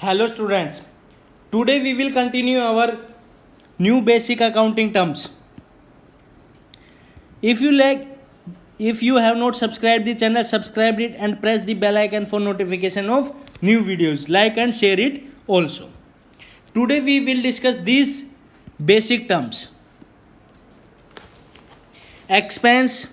Hello students, today we will continue our new basic accounting terms. If you have not subscribed the channel, subscribe it and press the bell icon for notification of new videos. Like and share it also. Today we will discuss these basic terms: expense,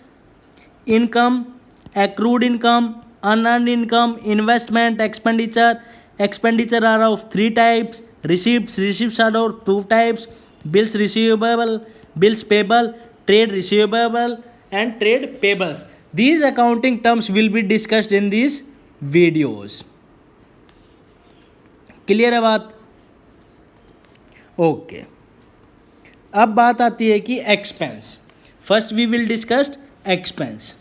income, accrued income, unearned income, investment, expenditure. Expenditure are of three types: receipts are of two types: bills receivable, bills payable, trade receivable, and trade payables. These accounting terms will be discussed in these videos. Clear है बात? Okay, अब बात आती है कि expense. First we will discuss expense.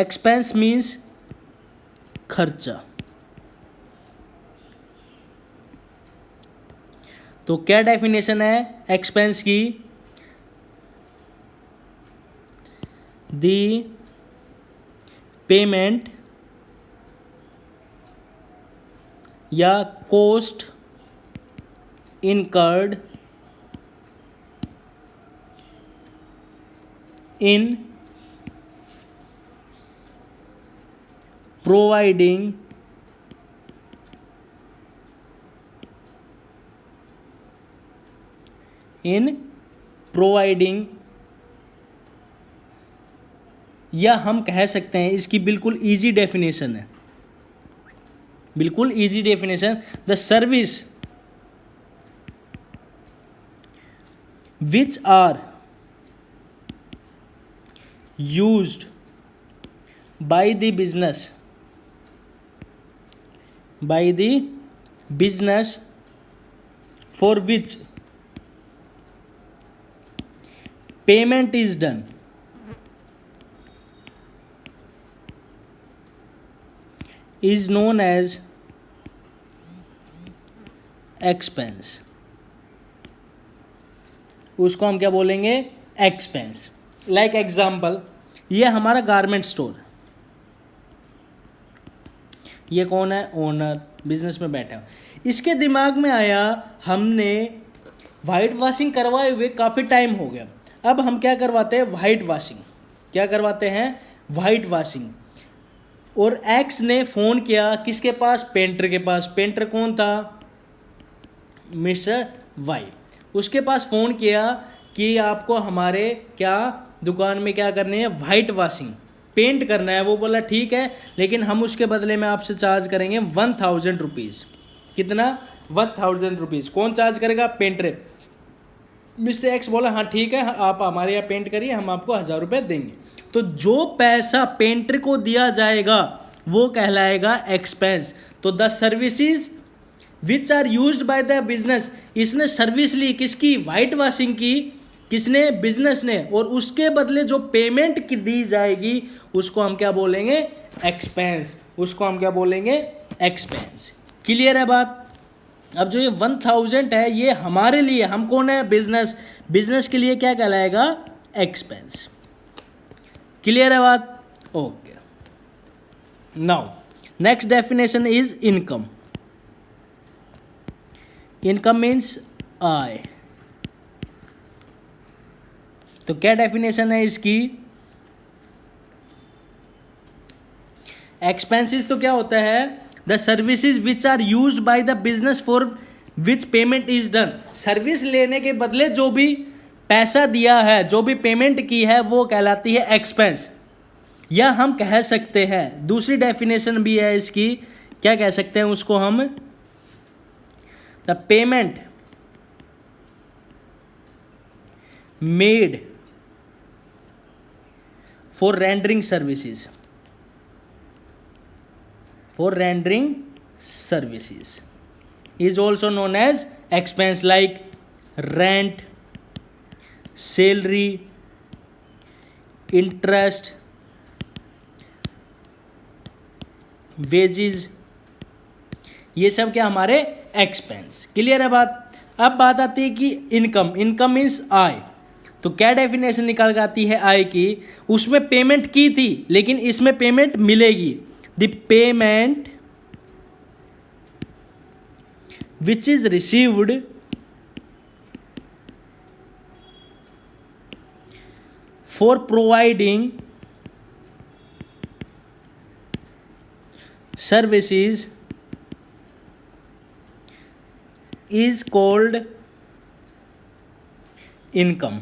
Expense means खर्चा. तो क्या डेफिनेशन है एक्सपेंस की? द पेमेंट या कॉस्ट इनकर्ड इन providing या हम कह सकते हैं इसकी बिल्कुल इजी डेफिनेशन है, बिल्कुल easy definition. The service which are used by the business for which payment is done is known as expense. उसको हम क्या बोलेंगे? एक्सपेंस. लाइक एग्जाम्पल, ये हमारा गारमेंट स्टोर. ये कौन है? ओनर, बिजनेस में बैठा है. इसके दिमाग में आया हमने वाइट वॉशिंग करवाए हुए काफ़ी टाइम हो गया, अब हम क्या करवाते हैं? White washing. क्या करवाते हैं? White washing. और एक्स ने फ़ोन किया किसके पास? पेंटर के पास. पेंटर कौन था? Mister Y. उसके पास फ़ोन किया कि आपको हमारे क्या दुकान में क्या करनी है? वाइट वॉशिंग, पेंट करना है. वो बोला ठीक है, लेकिन हम उसके बदले में आपसे चार्ज करेंगे 1000 रुपीज़. कितना? 1000 रुपीज़. कौन चार्ज करेगा? पेंटर. मिस्टर एक्स बोला हाँ ठीक है, आप हमारे यहाँ पेंट करिए, हम आपको 1000 रुपये देंगे. तो जो पैसा पेंटर को दिया जाएगा वो कहलाएगा एक्सपेंस. तो the services which are used by the business, इसने सर्विस ली किसकी? वाइट वॉशिंग की. किसने? बिजनेस ने. और उसके बदले जो पेमेंट की दी जाएगी उसको हम क्या बोलेंगे? एक्सपेंस. उसको हम क्या बोलेंगे? एक्सपेंस. क्लियर है बात? अब जो ये 1000 है ये हमारे लिए, हम कौन है? बिजनेस. बिजनेस के लिए क्या कहलाएगा? एक्सपेंस. क्लियर है बात? Okay. Now next definition is income. Income means आय. तो क्या डेफिनेशन है इसकी? एक्सपेंसेस तो क्या होता है? The services which are used by the business for which payment is done. Service लेने के बदले जो भी पैसा दिया है, जो भी पेमेंट की है, वो कहलाती है एक्सपेंस. या हम कह सकते हैं, दूसरी डेफिनेशन भी है इसकी. क्या कह सकते हैं उसको हम? The payment made for rendering services is also known as expense, like rent, salary, interest, wages. ये सब क्या हमारे? एक्सपेंस. क्लियर है बात? अब बात आती है कि इनकम. इनकम मीन्स आय. तो क्या डेफिनेशन निकल के आती है आय की? उसमें पेमेंट की थी लेकिन इसमें पेमेंट मिलेगी. The payment which is received for providing services is called income.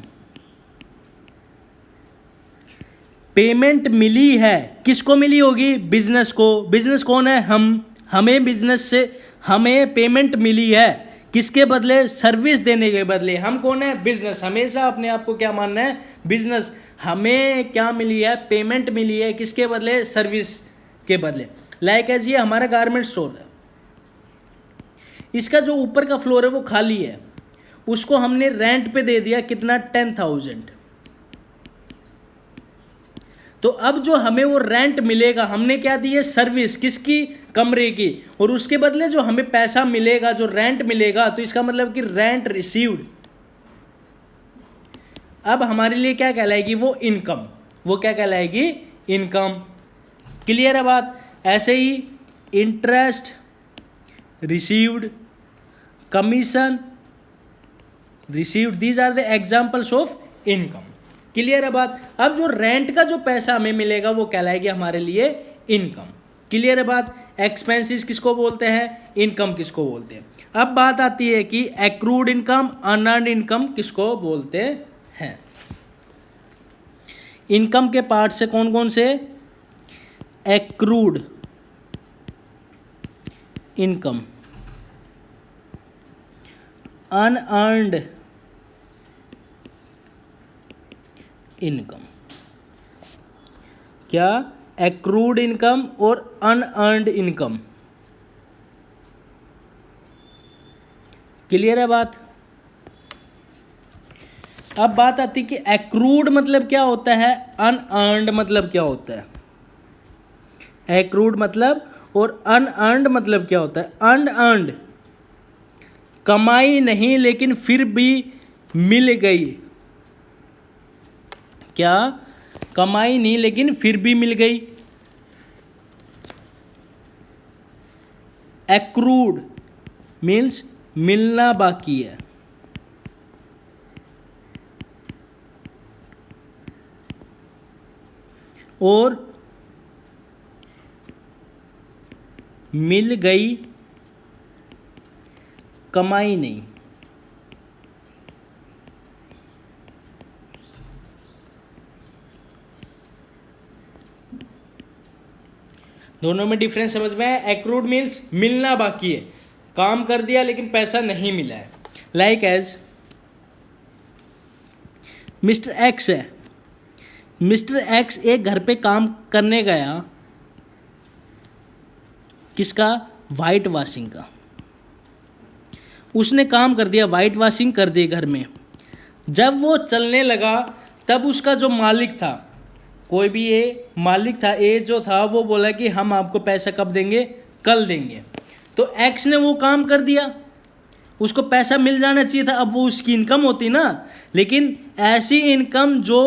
Payment मिली है, किसको मिली होगी? बिजनेस को। बिजनेस कौन है? हम। हमें बिजनेस से हमें पेमेंट मिली है, किसके बदले? सर्विस देने के बदले। हम कौन है? बिजनेस। हमेशा अपने आप को क्या मानना है? बिजनेस। हमें क्या मिली है? पेमेंट मिली है, किसके बदले? सर्विस के बदले। लाइक एज ये हमारा गारमेंट स्टोर है, इसका जो ऊपर का फ्लोर है वो खाली है, उसको हमने रेंट पे दे दिया, कितना? 10,000। तो अब जो हमें वो रेंट मिलेगा, हमने क्या दी है? सर्विस। किसकी? कमरे की। और उसके बदले जो हमें पैसा मिलेगा, जो रेंट मिलेगा, तो इसका मतलब कि रेंट रिसीव्ड। अब हमारे लिए क्या कहलाएगी? वो इनकम। वो क्या कहलाएगी? इनकम। क्लियर है बात? ऐसे ही interest received, commission received, these are the examples of income. Clear है बात? अब जो रेंट का जो पैसा हमें मिलेगा वो कहलाएगी हमारे लिए इनकम। क्लियर है बात? एक्सपेंसेस किसको बोलते हैं? इनकम किसको बोलते हैं? अब बात आती है कि एक्रूड इनकम, अनअर्न्ड इनकम किसको बोलते हैं। इनकम के पार्ट से कौन कौन से? Accrued income, unearned income. क्या? एक्रूड इनकम और अनअर्न्ड इनकम। क्लियर है बात? अब बात आती कि एक्रूड मतलब क्या होता है, अनअर्न्ड मतलब क्या होता है। एक्रूड मतलब और अनअर्न्ड मतलब क्या होता है। अनअर्न्ड कमाई नहीं लेकिन फिर भी मिल गई। क्या? कमाई नहीं लेकिन फिर भी मिल गई। एक्रूड मीन्स मिलना बाकी है। और मिल गई, कमाई नहीं। दोनों में डिफरेंस समझ में है? एक्रूड मीन्स मिलना बाकी है, काम कर दिया लेकिन पैसा नहीं मिला है। लाइक एज मिस्टर एक्स है, मिस्टर एक्स एक घर पे काम करने गया, किसका? वाइट वॉशिंग का। उसने काम कर दिया, वाइट वॉशिंग कर दी घर में। जब वो चलने लगा तब उसका जो मालिक था, कोई भी ये मालिक था, ए जो था, वो बोला कि हम आपको पैसा कब देंगे? कल देंगे। तो एक्स ने वो काम कर दिया, उसको पैसा मिल जाना चाहिए था, अब वो उसकी इनकम होती ना। लेकिन ऐसी इनकम जो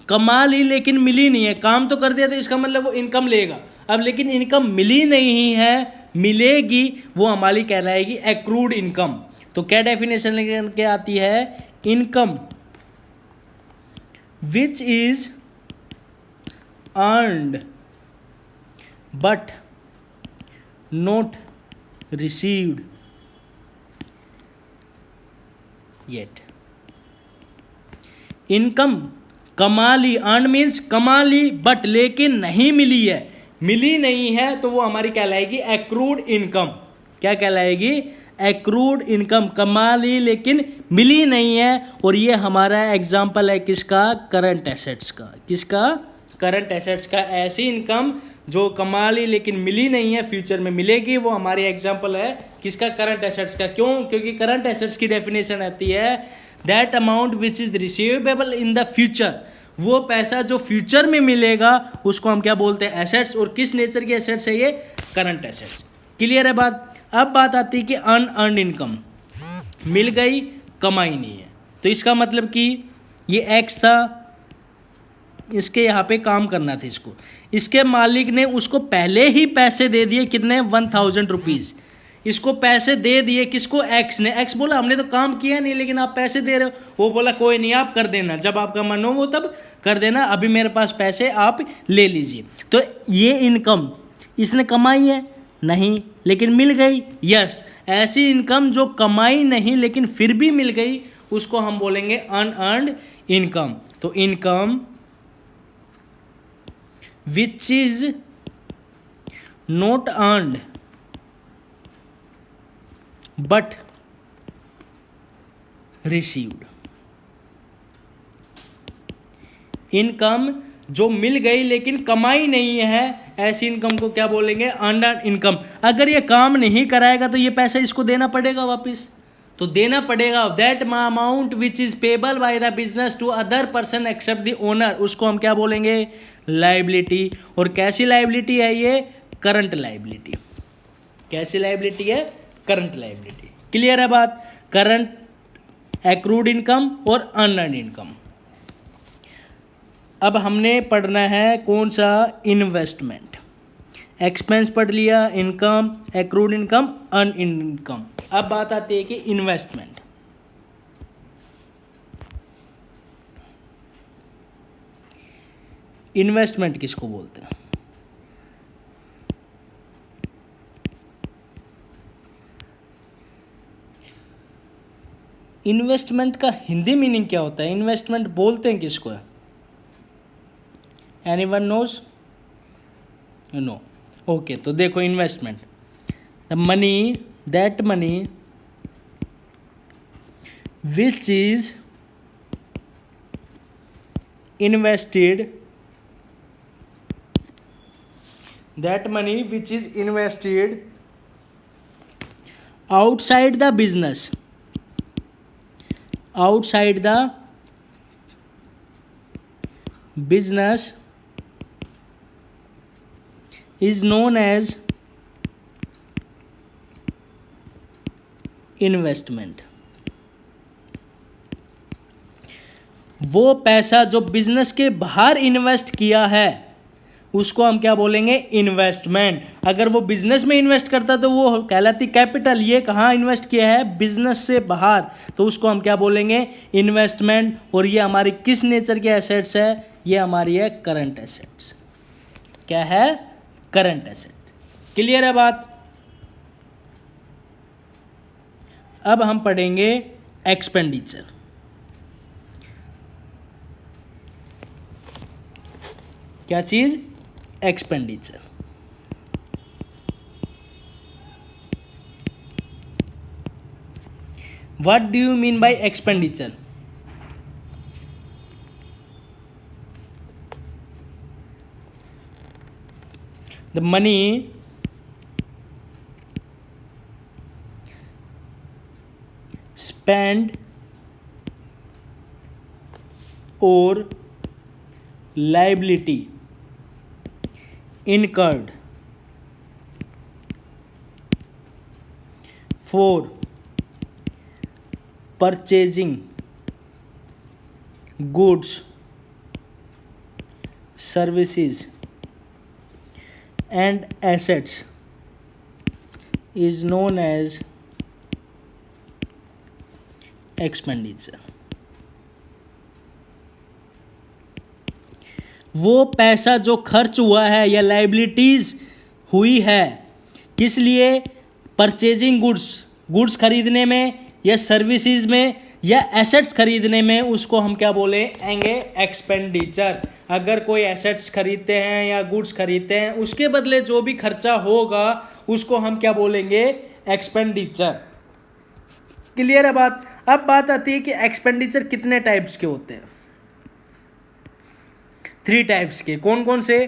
कमा ली लेकिन मिली नहीं है, काम तो कर दिया तो इसका मतलब वो इनकम लेगा, अब लेकिन इनकम मिली नहीं है, मिलेगी, वो हमारी कहलाएगी एक्रूड इनकम। तो क्या डेफिनेशन लेकर के आती है? Income which is earned but not received yet। Income कमा ली, अर्न मीन्स कमा ली, बट लेकिन नहीं मिली है, मिली नहीं है, तो वो हमारी कहलाएगी एक्रूड इनकम। क्या कहलाएगी? Accrued income. कमा ली लेकिन मिली नहीं है। और ये हमारा एग्जाम्पल है किसका? करंट एसेट्स का। किसका? करंट एसेट्स का। ऐसी इनकम जो कमा ली लेकिन मिली नहीं है, फ्यूचर में मिलेगी, वो हमारी एग्जांपल है किसका? करंट एसेट्स का। क्यों? क्योंकि करंट एसेट्स की डेफिनेशन आती है that amount which is receivable in the future. वो पैसा जो फ्यूचर में मिलेगा उसको हम क्या बोलते हैं? एसेट्स। और किस नेचर की एसेट्स है ये? Current assets. क्लियर है बात? अब बात आती है कि अनअर्न्ड इनकम, मिल गई, कमाई नहीं है। तो इसका मतलब कि ये एक्स था, इसके यहाँ पे काम करना था इसको, इसके मालिक ने उसको पहले ही पैसे दे दिए, कितने, 1000 रुपीज़। इसको पैसे दे दिए किसको, एक्स ने। एक्स बोला हमने तो काम किया नहीं लेकिन आप पैसे दे रहे हो। वो बोला कोई नहीं, आप कर देना, जब आपका मन हो वो तब कर देना, अभी मेरे पास पैसे आप ले लीजिए। तो ये इनकम इसने कमाई है नहीं लेकिन मिल गई, यस। ऐसी इनकम जो कमाई नहीं लेकिन फिर भी मिल गई उसको हम बोलेंगे अनअर्न्ड इनकम। तो income which is not earned but received. Income जो मिल गई लेकिन कमाई नहीं है, ऐसी इनकम को क्या बोलेंगे, अनअर्न्ड इनकम। अगर ये काम नहीं कराएगा तो ये पैसा इसको देना पड़ेगा वापस, तो देना पड़ेगा। That amount which is payable by the business to other person except the owner, उसको हम क्या बोलेंगे, लाइबिलिटी। और कैसी लाइबिलिटी है ये, करंट लाइबिलिटी। कैसी लाइबिलिटी है, करंट लाइबिलिटी। क्लियर है बात, करंट, एक्रूड इनकम और अनअर्न्ड इनकम। अब हमने पढ़ना है कौन सा, इन्वेस्टमेंट। एक्सपेंस पढ़ लिया, इनकम, एक्रूड इनकम, अन इनकम। अब बात आती है कि इन्वेस्टमेंट। इन्वेस्टमेंट किसको बोलते हैं, इन्वेस्टमेंट का हिंदी मीनिंग क्या होता है, इन्वेस्टमेंट बोलते हैं किसको है, एनीवन नोज, नो। ओके, तो देखो investment, the money, that money which is invested, that money which is invested outside the business, outside the business is known as investment। वो पैसा जो बिजनेस के बाहर इन्वेस्ट किया है उसको हम क्या बोलेंगे, इन्वेस्टमेंट। अगर वो बिजनेस में इन्वेस्ट करता तो वो कहलाती कैपिटल, ये कहाँ इन्वेस्ट किया है, बिजनेस से बाहर, तो उसको हम क्या बोलेंगे, इन्वेस्टमेंट। और ये हमारी किस नेचर के एसेट्स है, ये हमारी है करंट एसेट्स। क्या है, करंट एसेट। क्लियर है बात। अब हम पढ़ेंगे एक्सपेंडिचर। क्या चीज, expenditure. What do you mean bye expenditure, the money spent or liability incurred for purchasing goods, services and assets is known as expenditure. वो पैसा जो खर्च हुआ है या लाइबिलिटीज हुई है, किस लिए, परचेजिंग गुड्स, गुड्स खरीदने में या सर्विसेज में या एसेट्स खरीदने में, उसको हम क्या बोलेंगे, एक्सपेंडिचर। अगर कोई एसेट्स खरीदते हैं या गुड्स खरीदते हैं उसके बदले जो भी खर्चा होगा उसको हम क्या बोलेंगे, एक्सपेंडिचर। क्लियर है बात। अब बात आती है कि एक्सपेंडिचर कितने टाइप्स के होते हैं, 3 टाइप्स के। कौन कौन से,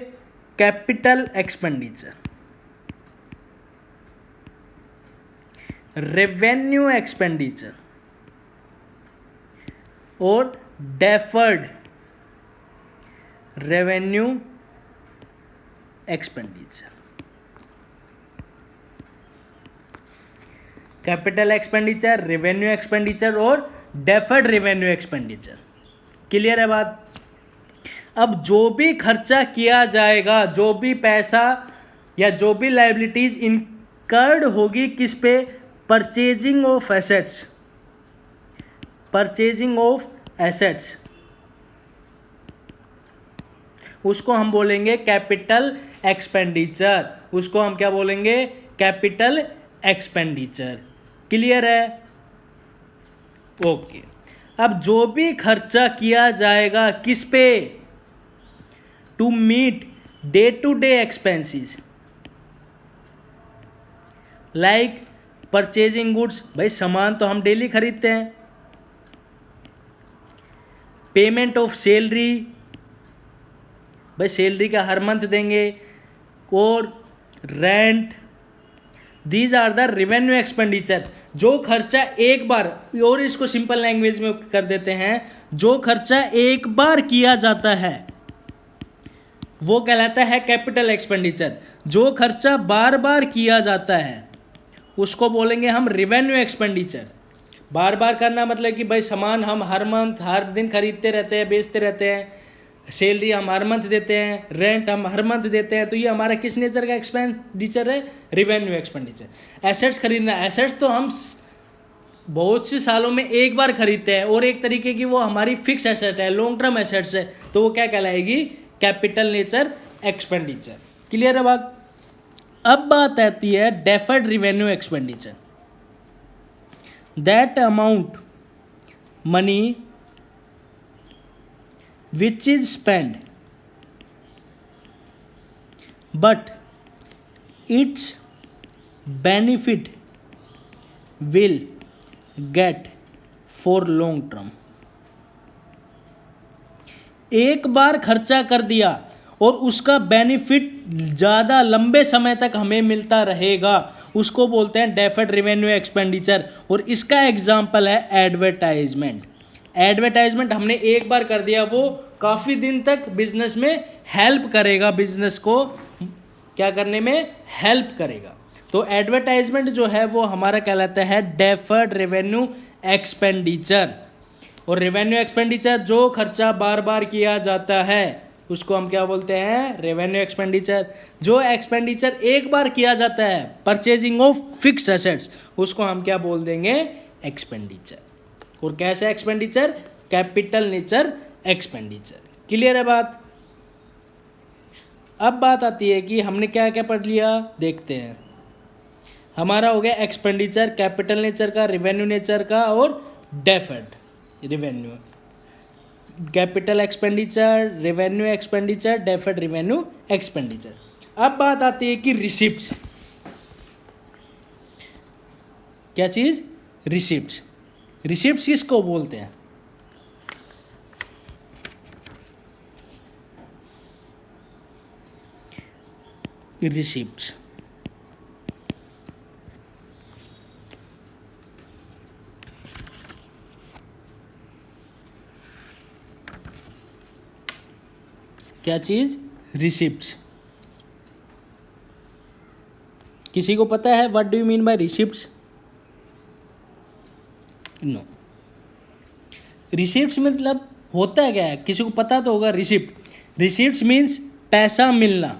कैपिटल एक्सपेंडिचर, रेवेन्यू एक्सपेंडिचर और deferred revenue expenditure. Capital expenditure, revenue expenditure और डेफर्ड रेवेन्यू एक्सपेंडिचर। क्लियर है बात। अब जो भी खर्चा किया जाएगा, जो भी पैसा या जो भी लाइबिलिटीज इनकर्ड होगी किस पे, purchasing of assets, purchasing of assets, उसको हम बोलेंगे कैपिटल एक्सपेंडिचर, उसको हम क्या बोलेंगे, कैपिटल एक्सपेंडिचर। क्लियर है? ओके। अब जो भी खर्चा किया जाएगा किस पे, to meet day to day expenses, like purchasing goods, भाई सामान तो हम डेली खरीदते हैं, पेमेंट ऑफ सैलरी, भाई सैलरी का हर मंथ देंगे, और rent, these are the revenue expenditure. जो खर्चा एक बार, और इसको सिंपल लैंग्वेज में कर देते हैं, जो खर्चा एक बार किया जाता है वो कहलाता है कैपिटल एक्सपेंडिचर। जो खर्चा बार बार किया जाता है उसको बोलेंगे हम रेवेन्यू एक्सपेंडिचर। बार बार करना मतलब कि भाई सामान हम हर मंथ हर दिन खरीदते रहते हैं, बेचते रहते हैं, सैलरी हम हर मंथ देते हैं, रेंट हम हर मंथ देते हैं, तो ये हमारा किस नेचर का एक्सपेंडिचर है, रेवेन्यू एक्सपेंडिचर। एसेट्स खरीदना, एसेट्स तो हम बहुत से सालों में एक बार खरीदते हैं, और एक तरीके की वो हमारी फिक्स एसेट है, लॉन्ग टर्म एसेट्स है, तो वो क्या कहलाएगी, कैपिटल नेचर एक्सपेंडिचर। क्लियर है बात? अब बात आती है deferred revenue expenditure, that amount money which is spent but its benefit will get for long term। एक बार खर्चा कर दिया और उसका बेनिफिट ज़्यादा लंबे समय तक हमें मिलता रहेगा, उसको बोलते हैं डेफर्ड रेवेन्यू एक्सपेंडिचर। और इसका एग्जाम्पल है एडवर्टाइजमेंट। एडवर्टाइजमेंट हमने एक बार कर दिया, वो काफ़ी दिन तक बिजनेस में हेल्प करेगा, बिजनेस को क्या करने में हेल्प करेगा। तो एडवर्टाइजमेंट जो है वो हमारा कहलाता है डेफर्ड रेवेन्यू एक्सपेंडिचर। और रेवेन्यू एक्सपेंडिचर जो खर्चा बार बार किया जाता है उसको हम क्या बोलते हैं, रेवेन्यू एक्सपेंडिचर। जो एक्सपेंडिचर एक बार किया जाता है, परचेजिंग ऑफ फिक्स्ड एसेट्स, उसको हम क्या बोल देंगे, एक्सपेंडिचर। और कैसा expenditure, capital nature expenditure. Clear है बात? अब बात आती है कि हमने क्या क्या पढ़ लिया, देखते हैं। हमारा हो गया एक्सपेंडिचर कैपिटल नेचर का, रेवेन्यू नेचर का, और deferred revenue, capital expenditure, revenue expenditure, deferred revenue expenditure. अब बात आती है कि रिसिप्ट्स। क्या चीज, रिसिप्ट्स। रिसिप्ट्स किसको बोलते हैं, रिसिप्ट्स। क्या चीज, रिसिप्ट्स। किसी को पता है what do you mean by receipts? No. Receipts मतलब होता है क्या है, किसी को पता तो होगा। रिसिप्ट्स मीन्स पैसा मिलना।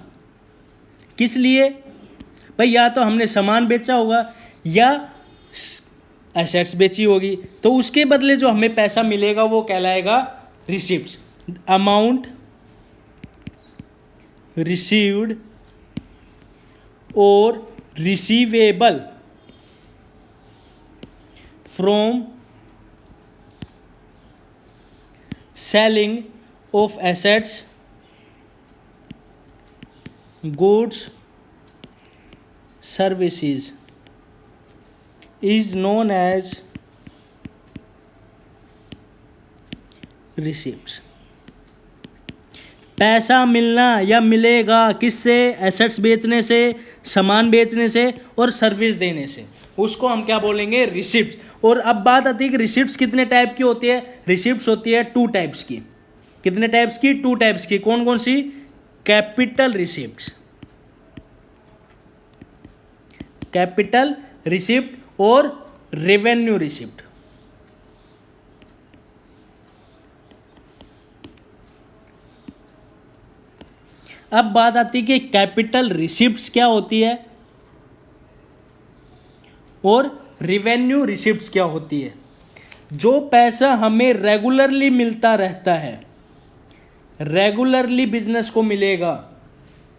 किस लिए भाई, या तो हमने सामान बेचा होगा या एसेट्स बेची होगी, तो उसके बदले जो हमें पैसा मिलेगा वो कहलाएगा रिसिप्ट्स। अमाउंट रिसीव्ड और receivable from selling of assets, goods, services is known as receipts। पैसा मिलना या मिलेगा किससे, एसेट्स बेचने से, सामान बेचने से और सर्विस देने से, उसको हम क्या बोलेंगे, रिसिप्ट। और अब बात आती है कि रिसिप्ट्स कितने टाइप की होती है। रिसिप्ट्स होती है 2 टाइप्स की। कितने टाइप्स की, 2 टाइप्स की। कौन कौन सी, कैपिटल रिसिप्ट्स, कैपिटल रिसिप्ट और रेवेन्यू रिसिप्ट। अब बात आती है कि कैपिटल रिसिप्ट्स क्या होती है और रिवेन्यू रिसिप्ट्स क्या होती है। जो पैसा हमें रेगुलरली मिलता रहता है, रेगुलरली बिजनेस को मिलेगा,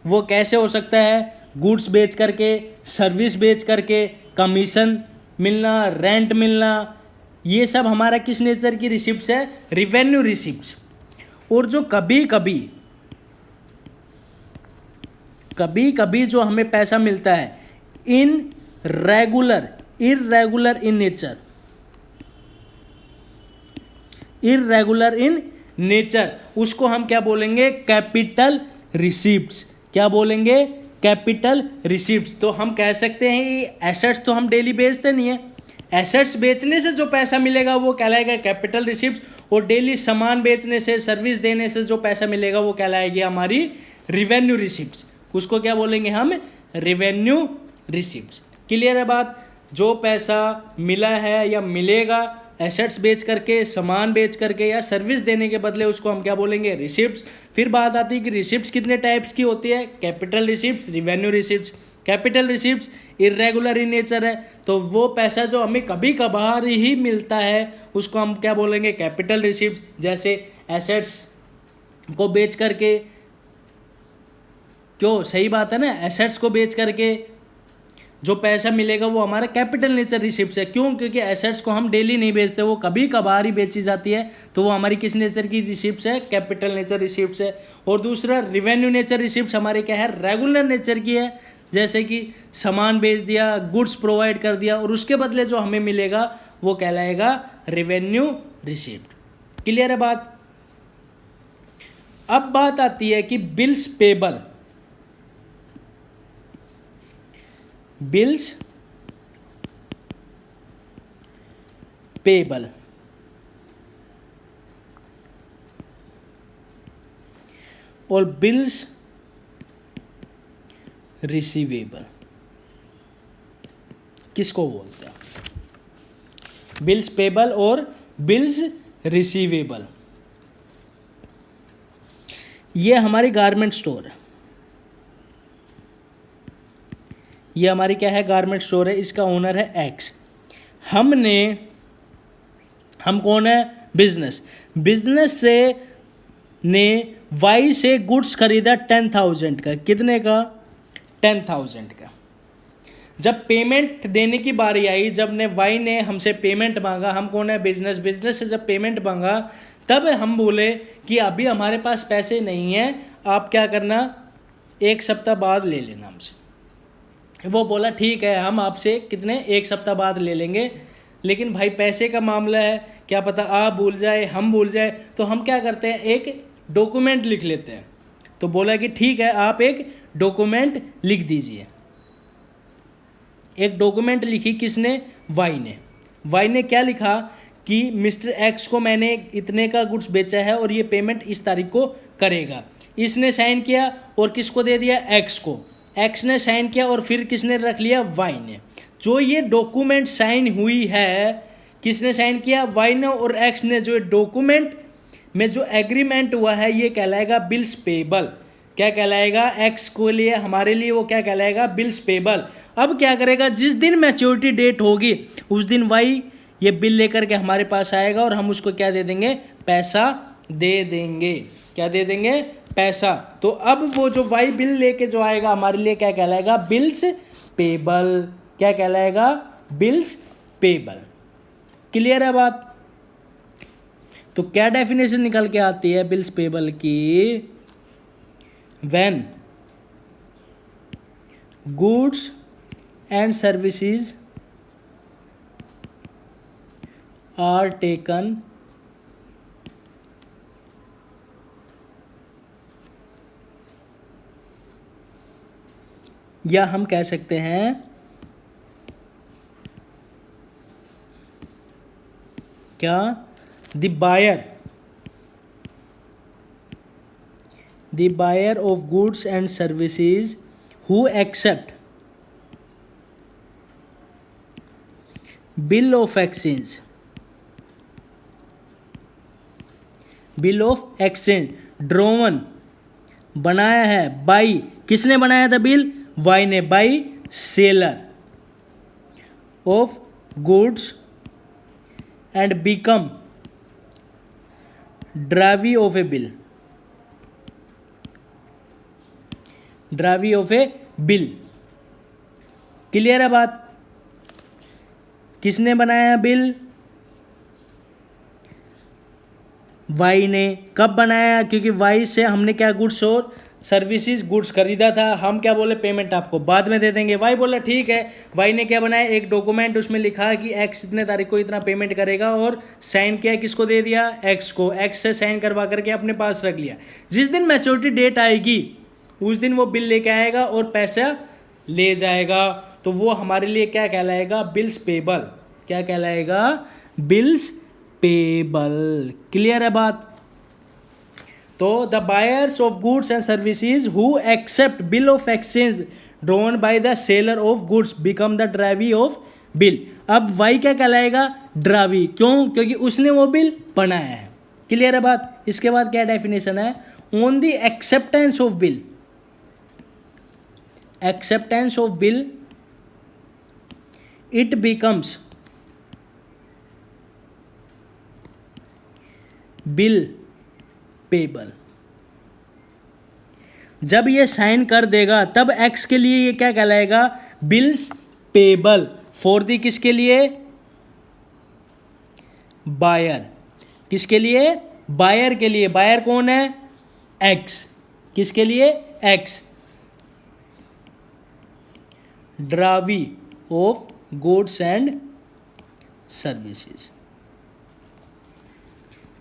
वो कैसे हो सकता है? गुड्स बेच करके, सर्विस बेच करके, कमीशन मिलना, रेंट मिलना, ये सब हमारा किस नेचर की रिसिप्ट्स है? Revenue receipts. और जो कभी कभी जो हमें पैसा मिलता है in regular, irregular in nature, irregular in nature, उसको हम क्या बोलेंगे? Capital receipts. क्या बोलेंगे? Capital receipts. तो हम कह सकते हैं ये एसेट्स तो हम डेली बेचते नहीं है, एसेट्स बेचने से जो पैसा मिलेगा वो कहलाएगा कैपिटल रिसिप्ट्स, और डेली सामान बेचने से, सर्विस देने से जो पैसा मिलेगा वो कहलाएगी हमारी रिवेन्यू रिसिप्ट्स। उसको क्या बोलेंगे हम? Revenue receipts. क्लियर है बात? जो पैसा मिला है या मिलेगा एसेट्स बेच करके, सामान बेच करके या सर्विस देने के बदले, उसको हम क्या बोलेंगे? रिसिप्ट्स। फिर बात आती है कि रिसिप्ट्स कितने टाइप्स की होती है? Capital receipts, revenue receipts. Capital receipts irregular in nature है, तो वो पैसा जो हमें कभी कभार ही मिलता है उसको हम क्या बोलेंगे? Capital receipts. जैसे एसेट्स को बेच करके, क्यों? सही बात है ना, एसेट्स को बेच करके जो पैसा मिलेगा वो हमारा कैपिटल नेचर रिसिप्ट्स है। क्यों? क्योंकि एसेट्स को हम डेली नहीं बेचते, वो कभी कभार ही बेची जाती है, तो वो हमारी किस नेचर की रिसिप्ट्स है? कैपिटल नेचर रिसिप्ट्स है। और दूसरा रिवेन्यू नेचर रिसिप्ट्स हमारे क्या है? रेगुलर नेचर की है। जैसे कि सामान बेच दिया, गुड्स प्रोवाइड कर दिया, और उसके बदले जो हमें मिलेगा वो कहलाएगा रिवेन्यू रिसिप्ट। क्लियर है बात? अब बात आती है कि बिल्स पेबल। बिल्स पेबल और बिल्स रिसीवेबल किसको बोलते हैं? बिल्स पेबल और बिल्स रिसीवेबल, ये हमारी गारमेंट स्टोर है। ये हमारी क्या है? गारमेंट स्टोर है। इसका ओनर है एक्स। हम कौन है? बिजनेस। बिजनेस से ने वाई से गुड्स खरीदा 10,000 का। कितने का? 10,000 का। जब पेमेंट देने की बारी आई, जब ने वाई ने हमसे पेमेंट मांगा, हम कौन है? बिजनेस। बिजनेस से जब पेमेंट मांगा तब हम बोले कि अभी हमारे पास पैसे नहीं है, आप क्या करना, 1 सप्ताह बाद ले लेना हमसे। वो बोला ठीक है, हम आपसे कितने, 1 सप्ताह बाद ले लेंगे। लेकिन भाई पैसे का मामला है, क्या पता आप भूल जाए, हम भूल जाए, तो हम क्या करते हैं, एक डॉक्यूमेंट लिख लेते हैं। तो बोला कि ठीक है, आप एक डॉक्यूमेंट लिख दीजिए। एक डॉक्यूमेंट लिखी किसने? वाई ने। वाई ने क्या लिखा कि मिस्टर एक्स को मैंने इतने का गुड्स बेचा है और ये पेमेंट इस तारीख को करेगा। इसने साइन किया और किसको दे दिया? एक्स को। एक्स ने साइन किया और फिर किसने रख लिया? वाई ने। जो ये डॉक्यूमेंट साइन हुई है, किसने साइन किया? वाई ने और एक्स ने। जो डॉक्यूमेंट में जो एग्रीमेंट हुआ है ये कहलाएगा बिल्स पेबल। क्या कहलाएगा? एक्स को लिए, हमारे लिए वो क्या कहलाएगा? Bills payable. अब क्या करेगा? जिस दिन मैच्योरिटी डेट होगी उस दिन वाई ये बिल लेकर के हमारे पास आएगा और हम उसको क्या दे देंगे? पैसा दे देंगे। क्या दे देंगे? पैसा। तो अब वो जो वाई बिल लेके जो आएगा हमारे लिए क्या कहलाएगा? Bills payable. क्या कहलाएगा? Bills payable. क्लियर है बात? तो क्या डेफिनेशन निकल के आती है बिल्स पेबल की? When goods and services are taken या हम कह सकते हैं क्या? The buyer of goods and services who accept bill of exchange drawn बनाया है बाई, किसने बनाया था बिल? वाई ने, by seller of goods and become drawee of a bill, drawee of a bill. Clear है बात? किसने बनाया बिल? वाई ने। कब बनाया? क्योंकि वाई से हमने क्या गुड्स और सर्विसेज, गुड्स खरीदा था। हम क्या बोले, पेमेंट आपको बाद में दे देंगे। वाई बोला ठीक है। वाई ने क्या बनाया, एक डॉक्यूमेंट, उसमें लिखा कि एक्स इतने तारीख को इतना पेमेंट करेगा और साइन किया, किसको दे दिया? एक्स को। एक्स से साइन करवा करके अपने पास रख लिया। जिस दिन मैच्योरिटी डेट आएगी उस दिन वो बिल लेके आएगा और पैसा ले जाएगा, तो वो हमारे लिए क्या कहलाएगा? Bills payable. क्या कहलाएगा? Bills payable. क्लियर है बात? तो the buyers of goods and services who accept bill of exchange drawn by the seller of goods become the drawee of bill. अब वाई क्या कहलाएगा? ड्रावी। क्यों? क्योंकि उसने वो बिल बनाया है। क्लियर है बात? इसके बाद क्या डेफिनेशन है? On the acceptance of bill, acceptance of bill it becomes bill payable। जब ये साइन कर देगा तब एक्स के लिए ये क्या कहलाएगा? Bills payable. फॉर दी किसके लिए? बायर। किसके लिए? बायर के लिए। बायर कौन है? एक्स। किसके लिए? X. Drawee of goods and services.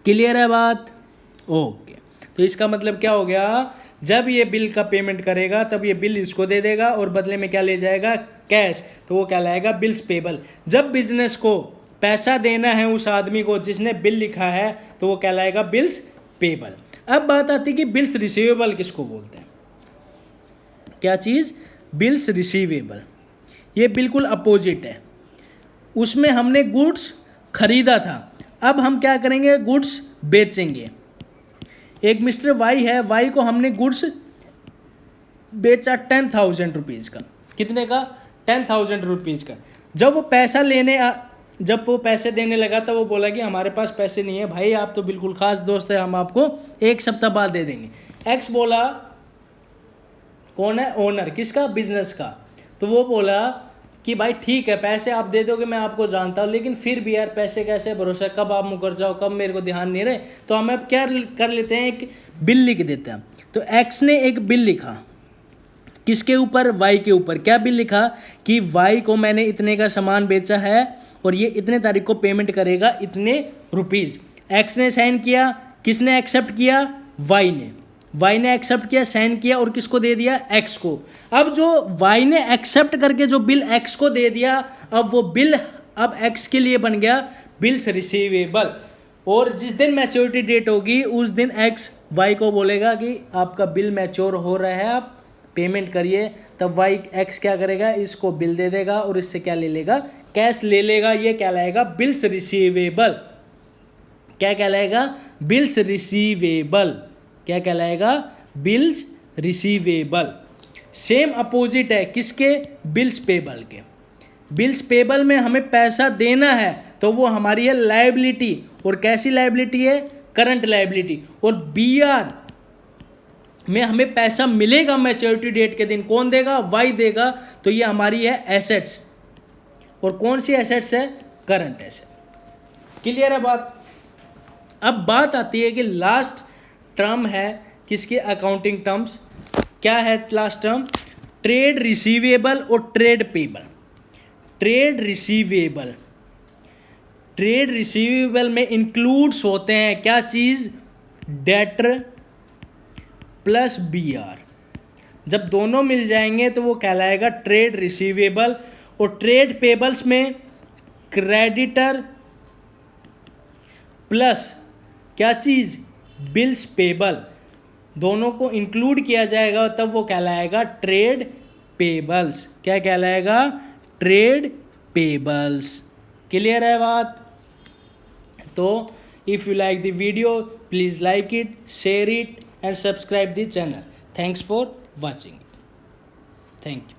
Clear है बात? ओके। तो इसका मतलब क्या हो गया? जब ये बिल का पेमेंट करेगा तब ये बिल इसको दे देगा और बदले में क्या ले जाएगा? कैश। तो वो कहलाएगा बिल्स पेबल। जब बिजनेस को पैसा देना है उस आदमी को जिसने बिल लिखा है तो वो कहलाएगा बिल्स पेबल। अब बात आती है कि बिल्स रिसीवेबल किसको बोलते हैं? क्या चीज? Bills receivable. ये बिल्कुल अपोजिट है। उसमें हमने गुड्स खरीदा था, अब हम क्या करेंगे? गुड्स बेचेंगे। एक मिस्टर वाई है, वाई को हमने गुड्स बेचा 10,000 रुपीज़ का। कितने का? 10,000 रुपीज़ का। जब वो पैसे देने लगा तो वो बोला कि हमारे पास पैसे नहीं है। भाई आप तो बिल्कुल खास दोस्त है, हम आपको एक सप्ताह बाद दे देंगे। एक्स बोला, कौन है? ओनर। किसका? बिजनेस का। तो वो बोला कि भाई ठीक है, पैसे आप दे दोगे, मैं आपको जानता हूँ, लेकिन फिर भी यार पैसे कैसे भरोसा, कब आप मुकर जाओ, कब मेरे को ध्यान नहीं रहे। तो हम अब क्या कर लेते हैं? एक बिल लिख देते हैं। तो एक्स ने एक बिल लिखा, किसके ऊपर? वाई के ऊपर। क्या बिल लिखा? कि वाई को मैंने इतने का सामान बेचा है और ये इतने तारीख को पेमेंट करेगा इतने रुपीज़। एक्स ने साइन किया। किसने एक्सेप्ट किया? वाई ने। वाई ने एक्सेप्ट किया, साइन किया और किसको दे दिया? एक्स को। अब जो वाई ने एक्सेप्ट करके जो बिल एक्स को दे दिया, अब वो बिल अब एक्स के लिए बन गया बिल्स रिसीवेबल। और जिस दिन मैच्योरिटी डेट होगी उस दिन एक्स वाई को बोलेगा कि आपका बिल मैच्योर हो रहा है, आप पेमेंट करिए। तब वाई एक्स क्या करेगा? इसको बिल दे देगा और इससे क्या ले लेगा? कैश ले लेगा। ये कहलाएगा बिल्स रिसीवेबल। क्या कहलाएगा? Bills receivable. क्या कहलाएगा? Bills receivable. सेम अपोजिट है किसके? बिल्स पेबल के। बिल्स पेबल में हमें पैसा देना है तो वो हमारी है लायबिलिटी। और कैसी लायबिलिटी है? Current liability. और बीआर में हमें पैसा मिलेगा मैच्योरिटी डेट के दिन। कौन देगा? वाई देगा। तो ये हमारी है एसेट्स। और कौन सी एसेट्स है? Current asset. क्लियर है बात? अब बात आती है कि लास्ट टर्म है किसके? Accounting terms. क्या है लास्ट टर्म? ट्रेड रिसीवेबल और trade payable. Trade receivable, trade receivable में इंक्लूड्स होते हैं क्या चीज? Debtor plus BR. जब दोनों मिल जाएंगे तो वो कहलाएगा ट्रेड रिसीवेबल। और ट्रेड पेबल्स में क्रेडिटर प्लस क्या चीज? Bills payable. दोनों को इंक्लूड किया जाएगा तब वो कहलाएगा ट्रेड पेबल्स। क्या कहलाएगा? Trade payables. क्लियर है बात? तो if you like the video please like it, share it and subscribe the channel. Thanks for watching. Thank you.